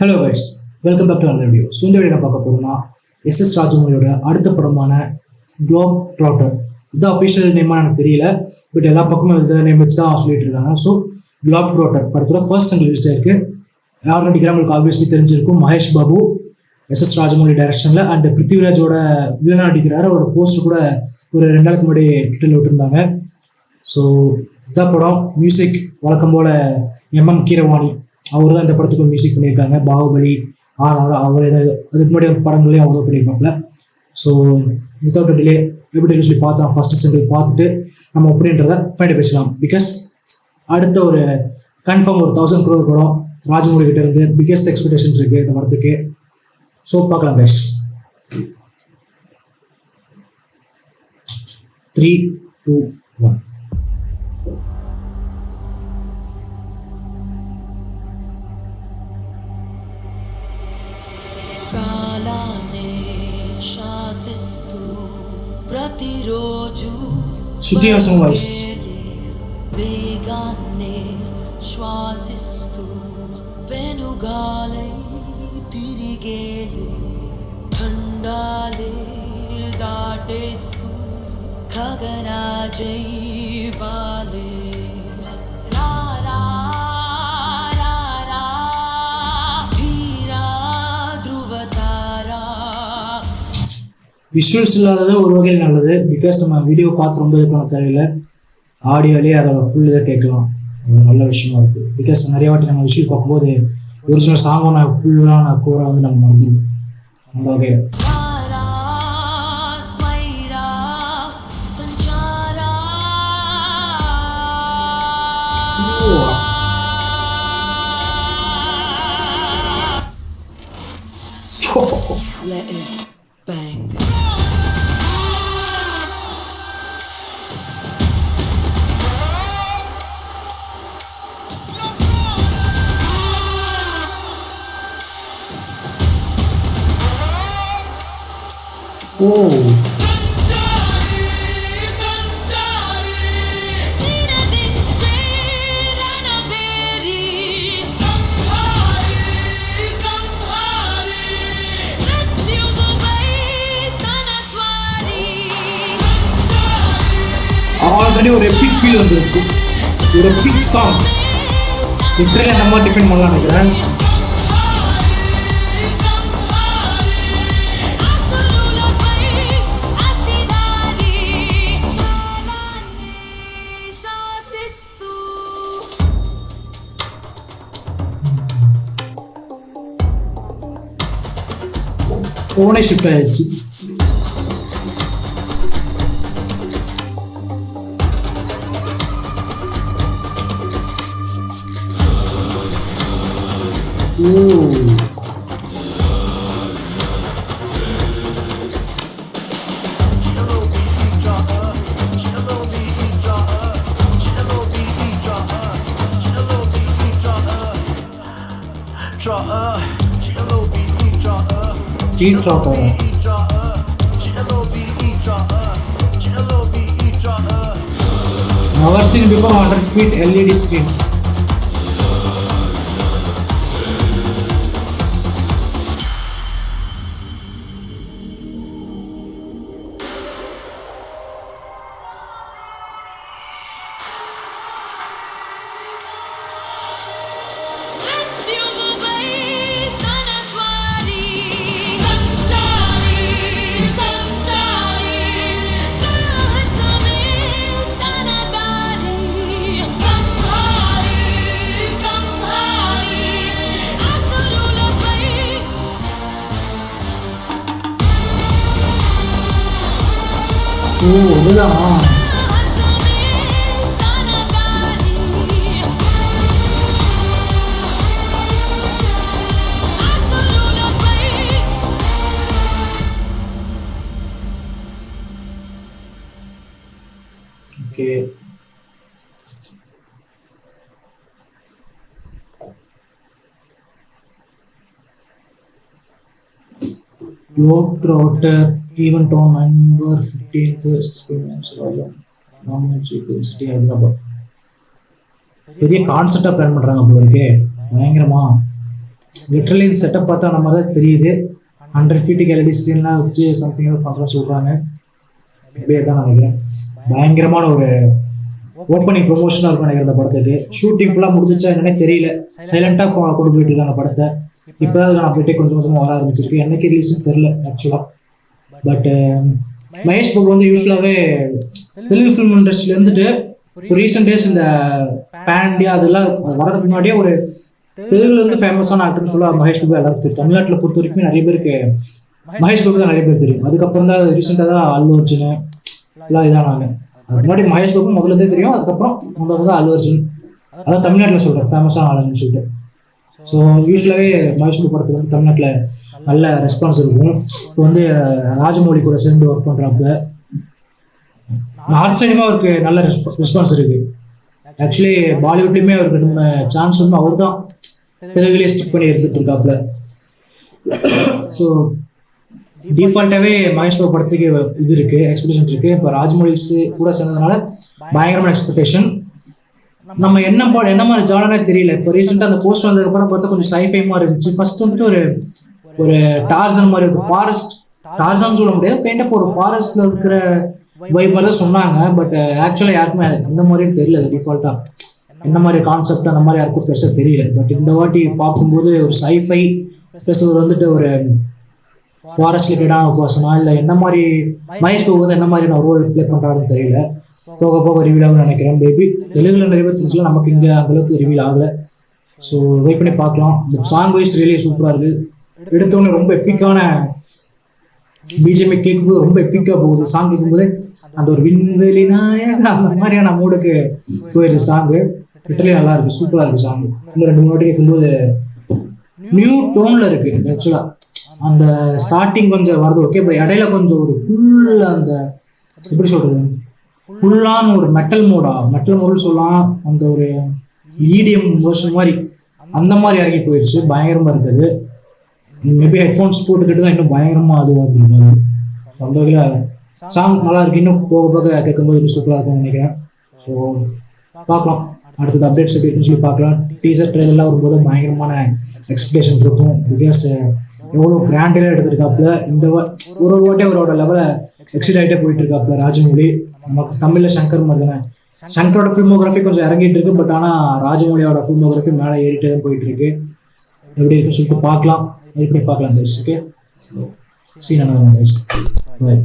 Hello guys, welcome back to அந்த video. So இந்த video பார்க்க போகிறோம்னா எஸ்எஸ் ராஜமௌலியோட அடுத்த படமான குளோப் ட்ராட்டர். இது அஃபிஷியல் நேமாக எனக்கு தெரியல, பட் எல்லா பக்கமும் இதை நேம் வச்சு தான் சொல்லிட்டு இருக்காங்க. ஸோ குளோப் ட்ராட்டர் படத்தோட ஃபர்ஸ்ட் சிங்கிள் ரிலீஸ் ஆயிருக்கு. யார் நடிக்கிறா உங்களுக்கு ஆப்வியஸ்லி தெரிஞ்சிருக்கும், மகேஷ் பாபு எஸ்எஸ் ராஜமௌலி டைரக்ஷனில். அண்ட் பிருத்திவிராஜோட வில்லனாக நடிக்கிறாரு. அவரோட போஸ்டர் கூட ஒரு 2 நாளுக்கு முன்னாடி ட்விட்டரில் விட்டுருந்தாங்க. ஸோ இதான் படம். மியூசிக் வழக்கம் போல் எம்எம் கீரவாணி அவர் தான் இந்த படத்துக்கு மியூசிக் பண்ணியிருக்காங்க. பாகுபலி, ஆர்ஆர், அவர் அதுக்கு முன்னாடி படங்களையும் அவர் தான் பண்ணியிருப்பாங்கள. ஸோ வித்தவுட் டிலே எப்படி சொல்லி பார்த்தோம், ஃபர்ஸ்ட் சிங்கிள் பார்த்துட்டு நம்ம அப்படின்றத பயணம் பேசலாம். பிகாஸ் அடுத்த ஒரு கன்ஃபார்ம் ஒரு 1000 crore படம் ராஜமௌலி கிட்ட இருந்து பிக்கெஸ்ட் எக்ஸ்பெக்டேஷன் இருக்கு இந்த படத்துக்கு. ஸோ பார்க்கலாம் கைஸ். 3, 2, 1. ప్రతిరోజు సిట్యుయేషన్ వైస్ వేగాన్నే శ్వాసిస్తూ వెనుగాలై తిరిగేలే ఖండాలే దాటేస్తూ ఖగరాజై వాలే விஷுவல்ஸ் இல்லாதது ஒரு வகையில் நல்லது. பிகாஸ் நம்ம வீடியோ பார்த்து ரொம்ப இது பண்ண தேவையில்லை, ஆடியோலேயே அதோட ஃபுல் இதை கேட்கலாம். அது நல்ல விஷயமா இருக்குது. பிகாஸ் நிறைய வாட்டி நம்ம விஷுவல் பார்க்கும்போது ஒரிஜினல் சாங்கும் நான் ஃபுல்லான கூரை வந்து நம்ம மறந்துடும். அந்த வகையில் let it bang. ஆல்ரெடி ஒரு எபிக் ஃபீல் வந்துருச்சு. ஒரு எபிக் சாங் லிட்டரலி நம்ம டிஃபைன் பண்ணலாம் நினைக்கிறேன். ஓனே ஷிஃப்ட் ஆயிடுச்சு. Never seen before 100 feet LED screen. இதுதான் okay. Globe Trotter event on November 15th, 6 city Hyderabad. பெரிய கான்செப்டாக பிளான் பண்ணுறாங்க அப்போ இருக்கே, பயங்கரமா. லிட்டரலி இந்த செட்டப் பார்த்தா நம்ம தான் தெரியுது. 100 ஃபீட்டுக்கு எல்இடி ஸ்க்ரீன்லாம் வச்சு சம்திங் பண்ணுறோம் சொல்கிறாங்க. அப்படியே தான் நினைக்கிறேன். பயங்கரமான ஒரு ஓப்பனிங் ப்ரொமோஷனாக இருக்கும் நினைக்கிறேன் இந்த படத்துக்கு. ஷூட்டிங் ஃபுல்லாக முடிஞ்சிச்சா என்னன்னே தெரியல. சைலண்டாக கொண்டு போயிட்டு இருக்காங்க படத்தை. இப்போ தான் நான் போயிட்டே கொஞ்சம் கொஞ்சமாக வர ஆரம்பிச்சிருக்கு. என்னைக்கு ரிலீஸ்னு தெரில ஆக்சுவலாக. பட் மகேஷ் பாபு வந்து யூஸ்வலாகவே தெலுங்கு ஃபிலிம் இண்டஸ்ட்ரியில் இருந்துட்டு ஒரு ரீசெண்ட் டேஸ் இந்த பேன் இண்டியா அதெல்லாம் வரதுக்கு முன்னாடியே ஒரு தெலுங்குல இருந்து ஃபேமஸான ஆக்டர்னு சொல்ல மகேஷ் பாபு எல்லாருக்கும் தெரியும். தமிழ்நாட்டில் பொறுத்த வரைக்கும் நிறைய பேருக்கு மகேஷ் பாபு தான் நிறைய பேர் தெரியும். அதுக்கப்புறம் தான் ரீசெண்டாக தான் அல்லு அர்ஜுன் எல்லாம் இதானாங்க. அதுக்கு முன்னாடி மகேஷ் பாபு முதல்ல தெரியும். அதுக்கப்புறம் முதல்ல தான் அல்லு அர்ஜுன், அதான் தமிழ்நாட்டில் சொல்கிறேன் ஃபேமஸான ஆளுன்னு சொல்லிட்டு. ஸோ யூஸ்வலாகவே மகேஷ் பாபு படத்துக்கு வந்து தமிழ்நாட்டில் நல்ல ரெஸ்பான்ஸ் இருக்கும். இப்போ வந்து ராஜமௌழி கூட சேர்ந்து ஒர்க் பண்ணுறாப்புல. நார்த் சைடுமே அவருக்கு நல்ல ரெஸ்பான்ஸ் இருக்குது. ஆக்சுவலி பாலிவுட்லேயுமே அவருக்கு 2 சான்ஸ் வந்து அவர் தான் தெலுங்குலேயே ஸ்டிக் பண்ணி எடுத்துகிட்டு இருக்காப்புல. ஸோ டிஃபால்ட்டாகவே மகேஷ் பாபு படத்துக்கு இது இருக்குது, எக்ஸ்பெக்டேஷன் இருக்குது. இப்போ ராஜமௌழி கூட சேர்ந்ததுனால பயங்கரமான எக்ஸ்பெக்டேஷன். நம்ம என்ன மாதிரி ஜானரே தெரியல. இப்போ ரீசெண்டாக அந்த போஸ்ட் வந்ததுக்கப்புறம் பார்த்தா கொஞ்சம் சைஃபை மாதிரி இருந்துச்சு. ஃபர்ஸ்ட் வந்துட்டு ஒரு டார்சன் மாதிரி இருக்கும். ஃபாரஸ்ட் டார்சன் சொல்ல முடியாது, கைண்ட் ஆஃப் ஒரு ஃபாரஸ்ட்ல இருக்கிற வைப் மாதிரி தான் சொன்னாங்க. பட் ஆக்சுவலாக யாருக்குமே இந்த மாதிரியும் தெரியல. டிஃபால்ட்டாக என்ன மாதிரி கான்செப்ட் அந்த மாதிரி யாருக்கும் பெருசாக தெரியல. பட் இந்த வாட்டி பார்க்கும்போது ஒரு சைஃபை ப்ளஸ் வந்துட்டு ஒரு ஃபாரஸ்ட் ரிலேட்டடான பர்சனா இல்லை என்ன மாதிரி மகேஷ் பாபு வந்து என்ன மாதிரி நான் ரோல் ப்ளே பண்ணுறாருன்னு தெரியல. போக போக ரிவீல் ஆகும்னு நினைக்கிறேன். பேபி தெலுங்குல நிறைய பேர் தெரிஞ்சல, நமக்கு இங்கே அந்தளவுக்கு ரிவீல் ஆகலை. ஸோ வெயிட் பண்ணி பார்க்கலாம். பட் சாங் வைஸ் ரியலி சூப்பராக இருக்குது. எடுத்தோடனே ரொம்ப எப்பிக்கான பிஜிஎம்ஐ கேட்கும்போது ரொம்ப எப்பிக்காக போகுது. சாங் கேட்கும்போது அந்த ஒரு விண்வெளி நாயக அந்த மாதிரியான மூடுக்கு போயிடுது சாங்கு. லிட்டரலி நல்லா இருக்குது, சூப்பராக இருக்குது சாங். இன்னும் 2 3 வாட்டி கேட்கும்போது நியூ டோனில் இருக்குது. ஆக்சுவலாக அந்த ஸ்டார்டிங் கொஞ்சம் வருது ஓகே, இப்போ இடையில கொஞ்சம் ஒரு ஃபுல் அந்த எப்படி சொல்கிறது ஃபுல்லான ஒரு மெட்டல் மோடு சொல்லலாம். அந்த ஒரு இடிஎம் வெர்ஷன் மாதிரி அந்த மாதிரி இறங்கி போயிடுச்சு. பயங்கரமாக இருக்குது. மேபி ஹெட்ஃபோன்ஸ் போட்டுக்கிட்டு தான் இன்னும் பயங்கரமாக அதுவாக இருந்திருக்காரு. ஸோ அந்த வகையில் சாங் நல்லா இருக்கு. இன்னும் போக போக கேட்கும்போது இன்னும் சூப்பராக இருக்கும்னு நினைக்கிறேன். ஸோ பார்க்கலாம் அடுத்தது அப்டேட்ஸ் எப்படி இருக்குன்னு சொல்லி பார்க்கலாம். டீசர் ட்ரெயிலெலாம் வரும்போது பயங்கரமான எக்ஸ்பெக்டேஷன் இருக்கும். பிகாஸ் எவ்வளோ கிராண்டராக எடுத்திருக்காப்புல. இந்த ஒரு வாட்டி அவரோட லெவலை எக்ஸிட் ஆகிட்டே போயிட்டு இருக்காப்புல ராஜமௌழி. நமக்கு தமிழில் சங்கர் மாதிரி தானே. சங்கரோட ஃபில்மோகிராஃபி கொஞ்சம் இறங்கிட்டு இருக்கு. பட் ஆனால் ராஜமௌழியோட ஃபில்மோகிராஃபி மேலே ஏறிட்டே தான் போயிட்டு இருக்கு. எப்படி இருக்குன்னு சொல்லிட்டு பார்க்கலாம். எப்படி பார்க்கலாம் guys. Okay, seen another guys. By.